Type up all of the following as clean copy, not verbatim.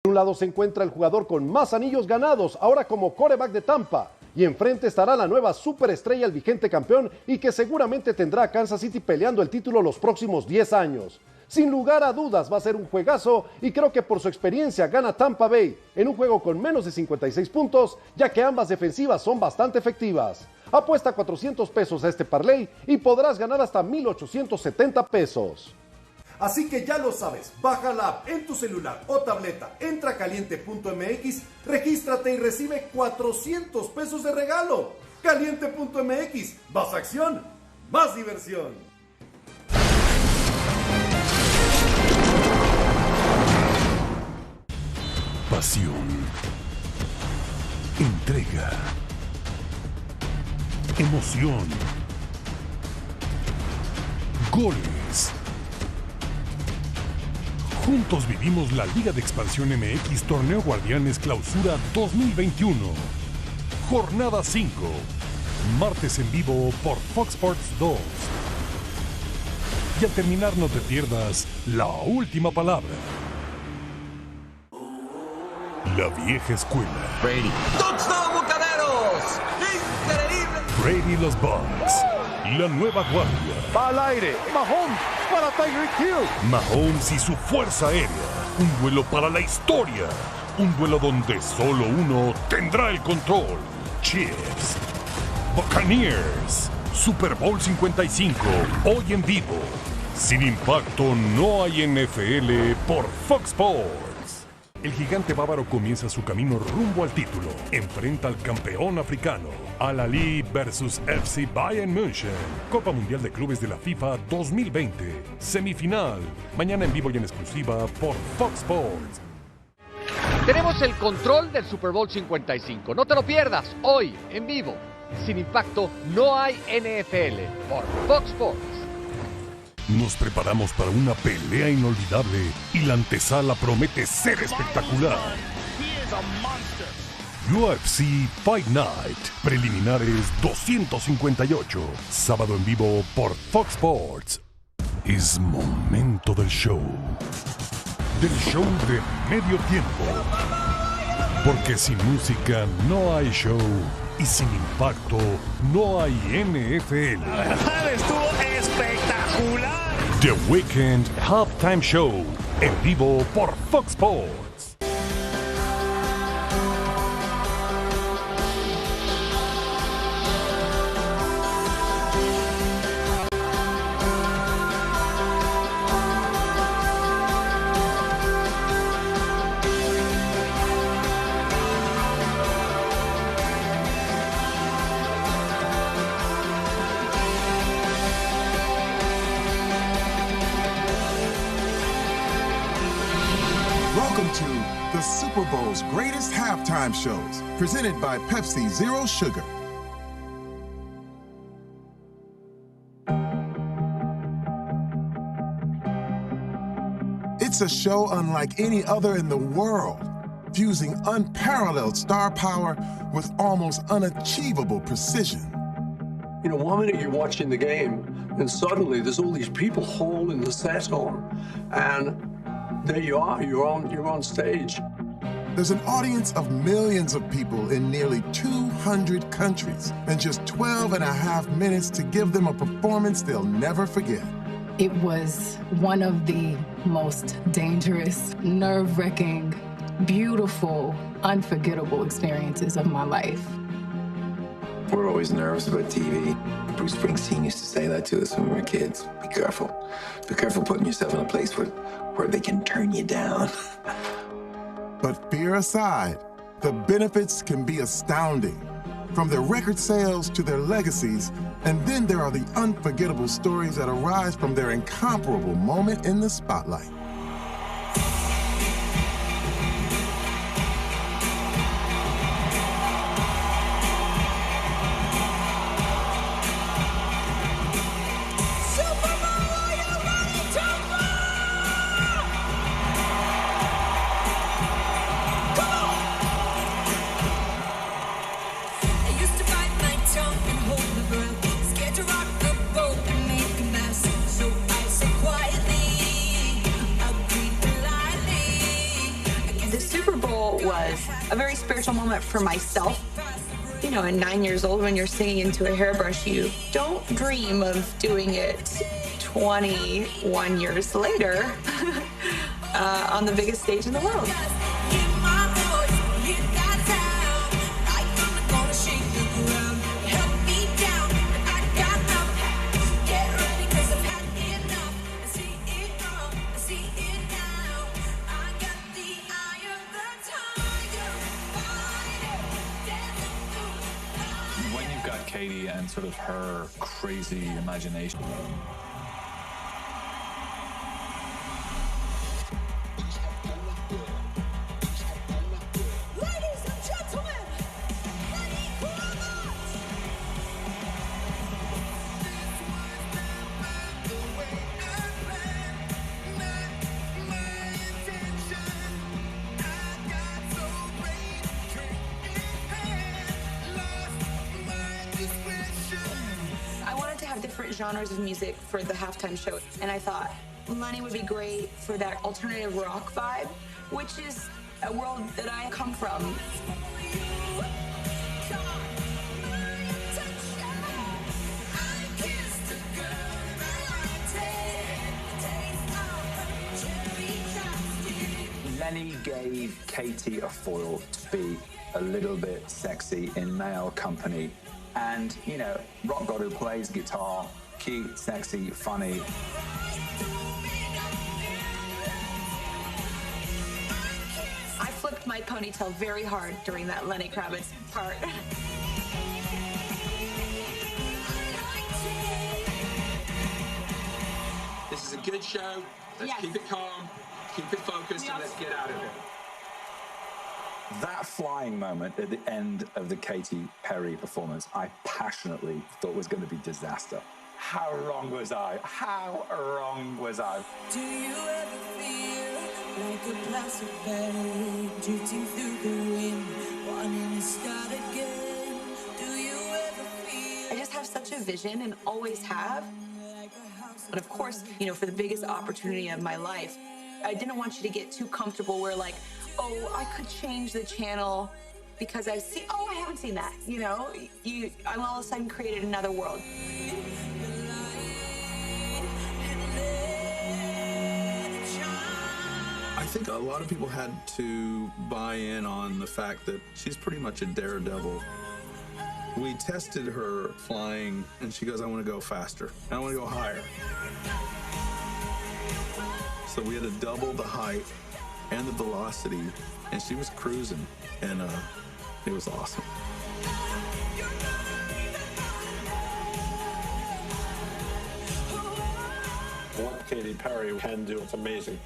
Por un lado se encuentra el jugador con más anillos ganados, ahora como quarterback de Tampa. Y enfrente estará la nueva superestrella, el vigente campeón, y que seguramente tendrá a Kansas City peleando el título los próximos 10 años. Sin lugar a dudas va a ser un juegazo y creo que por su experiencia gana Tampa Bay en un juego con menos de 56 puntos, ya que ambas defensivas son bastante efectivas. Apuesta $400 a este parlay y podrás ganar hasta $1,870. Así que ya lo sabes, baja la app en tu celular o tableta, entra a caliente.mx, regístrate y recibe $400 de regalo. Caliente.mx, más acción, más diversión. Pasión, entrega, emoción, goles. Juntos vivimos la Liga de Expansión MX Torneo Guardianes Clausura 2021. Jornada 5. Martes en vivo por Fox Sports 2. Y al terminar no te pierdas la última palabra. La vieja escuela. Brady. ¡Touchdown, Bucaneros! ¡Increíble! Brady y los Bucks. La nueva guardia. Va al aire. Mahomes para Tyreek Hill. Mahomes y su fuerza aérea. Un duelo para la historia. Un duelo donde solo uno tendrá el control. Chiefs. Buccaneers. Super Bowl 55. Hoy en vivo. Sin impacto no hay NFL por Fox Sports. El gigante bávaro comienza su camino rumbo al título. Enfrenta al campeón africano. Al-Ahly versus FC Bayern München. Copa Mundial de Clubes de la FIFA 2020. Semifinal. Mañana en vivo y en exclusiva por Fox Sports. Tenemos el control del Super Bowl 55. No te lo pierdas. Hoy, en vivo. Sin impacto, no hay NFL por Fox Sports. Nos preparamos para una pelea inolvidable y la antesala promete ser espectacular. UFC Fight Night, preliminares 258, sábado en vivo por Fox Sports. Es momento del show. Del show de medio tiempo. Porque sin música no hay show y sin impacto no hay NFL. Estuvo espectacular. The Weekend Halftime Show, en vivo por Fox Sports. Welcome to the Super Bowl's greatest halftime shows, presented by Pepsi Zero Sugar. It's a show unlike any other in the world, fusing unparalleled star power with almost unachievable precision. You know, 1 minute you're watching the game, and suddenly there's all these people holding the set on, and there you are, you're on stage. There's an audience of millions of people in nearly 200 countries, and just 12 and a half minutes to give them a performance they'll never forget. It was one of the most dangerous, nerve-wracking, beautiful, unforgettable experiences of my life. We're always nervous about TV. Bruce Springsteen used to say that to us when we were kids. Be careful. Be careful putting yourself in a place where they can turn you down. But fear aside, the benefits can be astounding. From their record sales to their legacies, and then there are the unforgettable stories that arise from their incomparable moment in the spotlight. Super Bowl was a very spiritual moment for myself. You know, at 9 years old, when you're singing into a hairbrush, you don't dream of doing it 21 years later on the biggest stage in the world. When you've got Katie and sort of her crazy imagination. Different genres of music for the halftime show, and I thought Lenny would be great for that alternative rock vibe, which is a world that I come from. Lenny gave Katie a foil to be a little bit sexy in male company. And, you know, rock god who plays guitar, cute, sexy, funny. I flipped my ponytail very hard during that Lenny Kravitz part. This is a good show. Let's keep it calm, keep it focused, and let's get out of here. That flying moment at the end of the Katy Perry performance, I passionately thought was going to be disaster. How wrong was I? How wrong was I? Do you ever feel like a plastic bag drifting through the wind, wanting to start again? Do you ever feel? I just have such a vision and always have. But of course, you know, for the biggest opportunity of my life, I didn't want you to get too comfortable where like, oh, I could change the channel because I see, oh, I haven't seen that. You know, I'm all of a sudden created another world. I think a lot of people had to buy in on the fact that she's pretty much a daredevil. We tested her flying, and she goes, I want to go faster. I want to go higher. So we had to double the height and the velocity, and she was cruising, and it was awesome. What Katy Perry can do, it's amazing.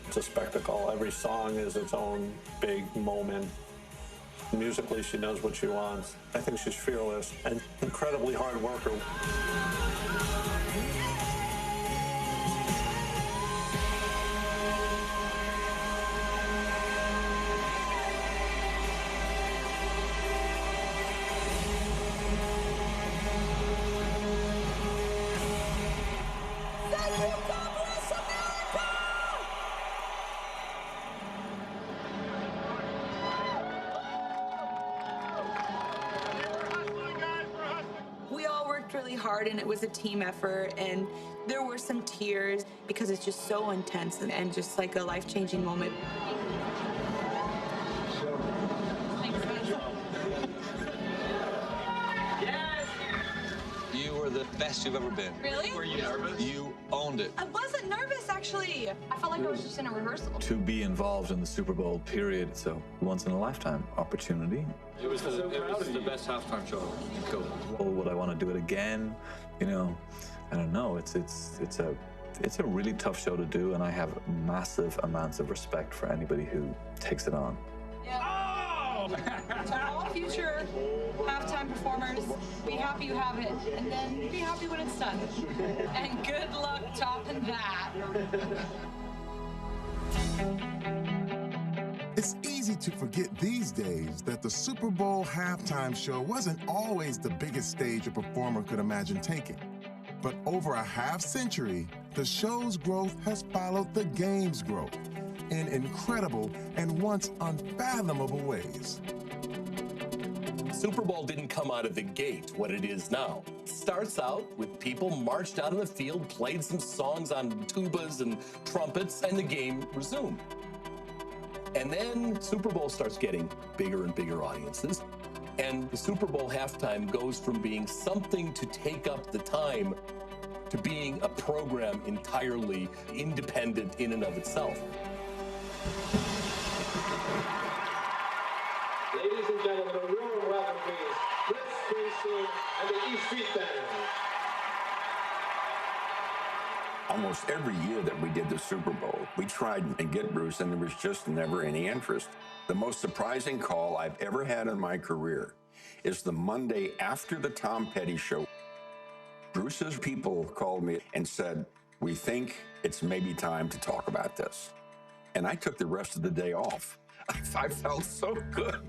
It's a spectacle. Every song is its own big moment. Musically, she knows what she wants. I think she's fearless and incredibly hard worker. Really hard, and it was a team effort, and there were some tears because it's just so intense and just like a life-changing moment. Yes! You were the best you've ever been. Really? Were you nervous? You owned it. I wasn't nervous, actually. I felt like I was just in a rehearsal. To be involved in the Super Bowl period, it's a once-in-a-lifetime opportunity. It was the best halftime show. Cool. Well, would I want to do it again? You know, I don't know. It's a really tough show to do, and I have massive amounts of respect for anybody who takes it on. Yeah. Oh! To all future halftime performers, be happy you have it, and then be happy when it's done. And good luck topping that. It's easy to forget these days that the Super Bowl halftime show wasn't always the biggest stage a performer could imagine taking. But over a half century, the show's growth has followed the game's growth. in incredible and once unfathomable ways. Super Bowl didn't come out of the gate what it is now. It starts out with people marched out on the field, played some songs on tubas and trumpets, and the game resumed. And then Super Bowl starts getting bigger and bigger audiences. And the Super Bowl halftime goes from being something to take up the time to being a program entirely independent in and of itself. Ladies and gentlemen, a warm welcome, please, Bruce Springsteen and the E Street Band. Almost every year that we did the Super Bowl, we tried and get Bruce, and there was just never any interest. The most surprising call I've ever had in my career is the Monday after the Tom Petty show. Bruce's people called me and said, "We think it's maybe time to talk about this." And I took the rest of the day off. I felt so good.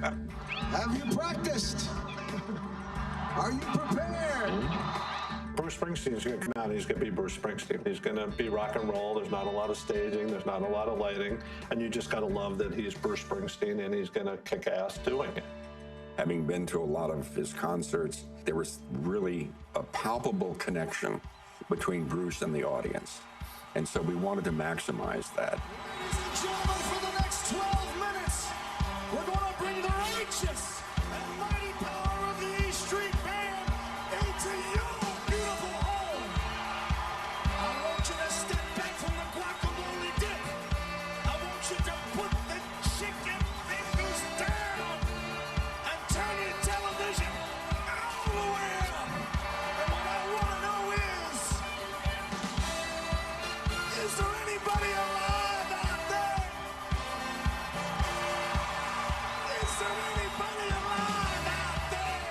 Have you practiced? Are you prepared? Bruce Springsteen's going to come out and he's going to be Bruce Springsteen. He's going to be rock and roll. There's not a lot of staging. There's not a lot of lighting. And you just got to love that he's Bruce Springsteen and he's going to kick ass doing it. Having been to a lot of his concerts, there was really a palpable connection between Bruce and the audience. And so we wanted to maximize that. Ladies and gentlemen, for the next 12 minutes, we're going to bring the righteous and mighty power of the E Street Band into your beautiful home. I want you to step back from the guacamole dip. I want you to put the chicken fingers down and turn your television all the way up. And what I want to know is there anybody alive out there? Is there anybody alive out there?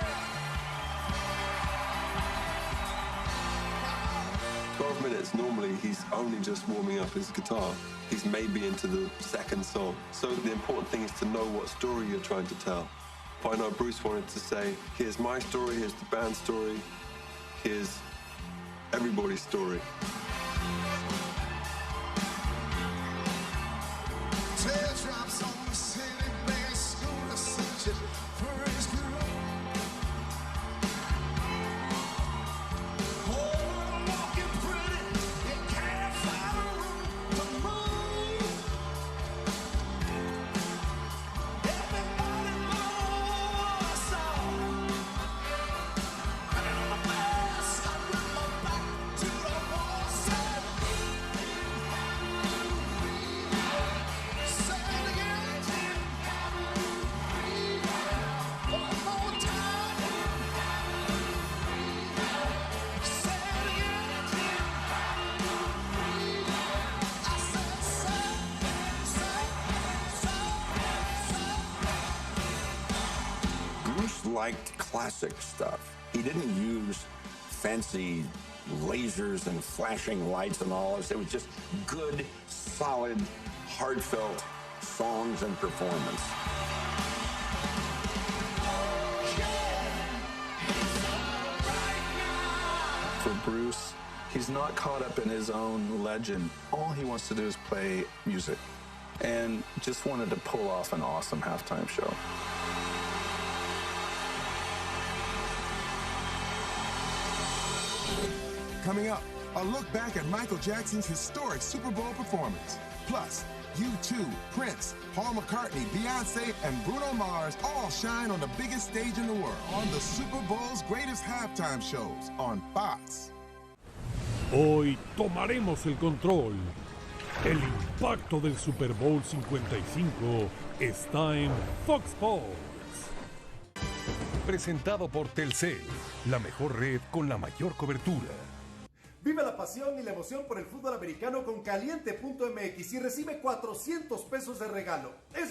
12 minutes, normally he's only just warming up his guitar. He's maybe into the second song. So the important thing is to know what story you're trying to tell. But I know Bruce wanted to say, here's my story, here's the band's story, here's everybody's story. Teardrops on the city band, school searching for his girl. Oh, walking pretty, you can't find a room to move. Everybody knows I saw. And in the past, I went my back to the wall, said, say it again. One more time. Say it again. I said, Bruce liked classic stuff. He didn't use fancy lasers and flashing lights and all this. It was just good, solid, heartfelt songs and performance. For Bruce, he's not caught up in his own legend. All he wants to do is play music, and just wanted to pull off an awesome halftime show. Coming up, a look back at Michael Jackson's historic Super Bowl performance. Plus, U2, Prince, Paul McCartney, Beyonce, and Bruno Mars all shine on the biggest stage in the world on the Super Bowl's greatest halftime shows on Fox. Hoy tomaremos el control. El impacto del Super Bowl 55 está en Fox Sports. Presentado por Telcel, la mejor red con la mayor cobertura. Vive la pasión y la emoción por el fútbol americano con Caliente.mx y recibe $400 de regalo.